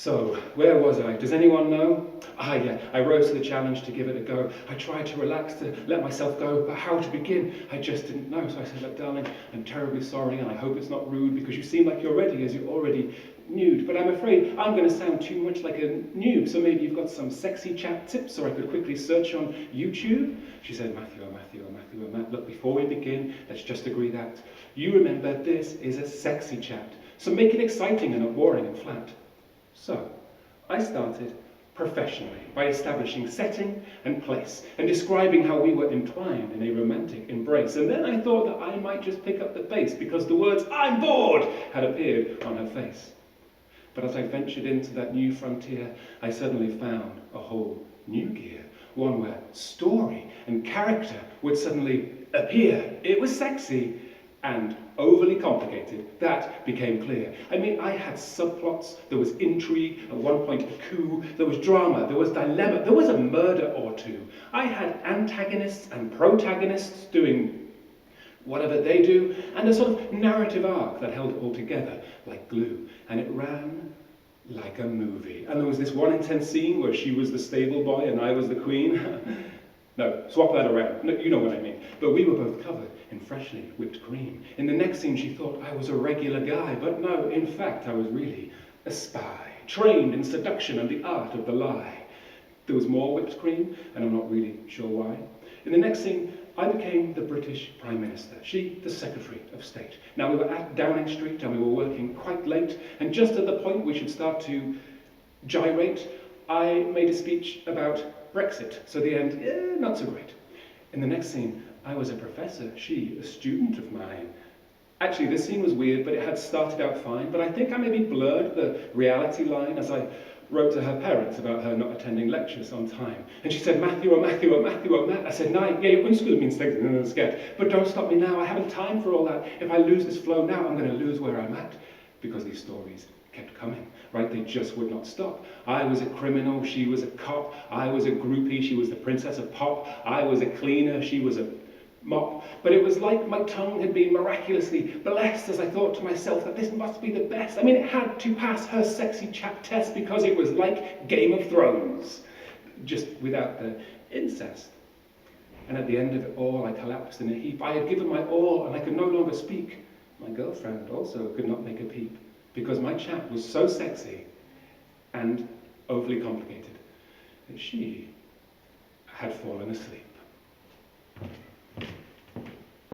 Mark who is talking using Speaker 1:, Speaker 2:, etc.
Speaker 1: So, where was I? Does anyone know? Ah, yeah, I rose to the challenge to give it a go. I tried to relax, to let myself go, but how to begin? I just didn't know. So I said, look, darling, I'm terribly sorry, and I hope it's not rude, because you seem like you're ready, as you're already nude. But I'm afraid I'm going to sound too much like a noob, so maybe you've got some sexy chat tips, or I could quickly search on YouTube. She said, Matthew, oh, Matthew, oh, Matthew, oh, Matt, look, before we begin, let's just agree that you remember this is a sexy chat, so make it exciting and not boring and flat. So, I started professionally by establishing setting and place and describing how we were entwined in a romantic embrace. And then I thought that I might just pick up the pace because the words, "I'm bored," had appeared on her face. But as I ventured into that new frontier, I suddenly found a whole new gear, one where story and character would suddenly appear. It was sexy and overly complicated. That became clear. I mean, I had subplots, there was intrigue, at one point a coup, there was drama, there was dilemma, there was a murder or two. I had antagonists and protagonists doing whatever they do, and a sort of narrative arc that held it all together like glue. And it ran like a movie. And there was this one intense scene where she was the stable boy and I was the queen. No, swap that around. No, you know what I mean. But we were both covered in freshly whipped cream. In the next scene, she thought I was a regular guy, but no, in fact, I was really a spy, trained in seduction and the art of the lie. There was more whipped cream, and I'm not really sure why. In the next scene, I became the British Prime Minister, she the Secretary of State. Now, we were at Downing Street, and we were working quite late, and just at the point we should start to gyrate, I made a speech about Brexit, so the end, not so great. In the next scene, I was a professor, she a student of mine. Actually, this scene was weird, but it had started out fine, but I think I maybe blurred the reality line as I wrote to her parents about her not attending lectures on time. And she said, Matthew, oh, Matthew, oh, Matthew, oh, Matt. I said, no, yeah, your school means things, and I'm scared. But don't stop me now, I haven't time for all that. If I lose this flow now, I'm going to lose where I'm at. Because these stories kept coming, right? They just would not stop. I was a criminal, she was a cop. I was a groupie, she was the princess of pop. I was a cleaner, she was a mop. But it was like my tongue had been miraculously blessed as I thought to myself that this must be the best. I mean, it had to pass her sexy chat test because it was like Game of Thrones, just without the incest. And at the end of it all, I collapsed in a heap. I had given my all and I could no longer speak. My girlfriend also could not make a peep, because my chat was so sexy and overly complicated that she had fallen asleep.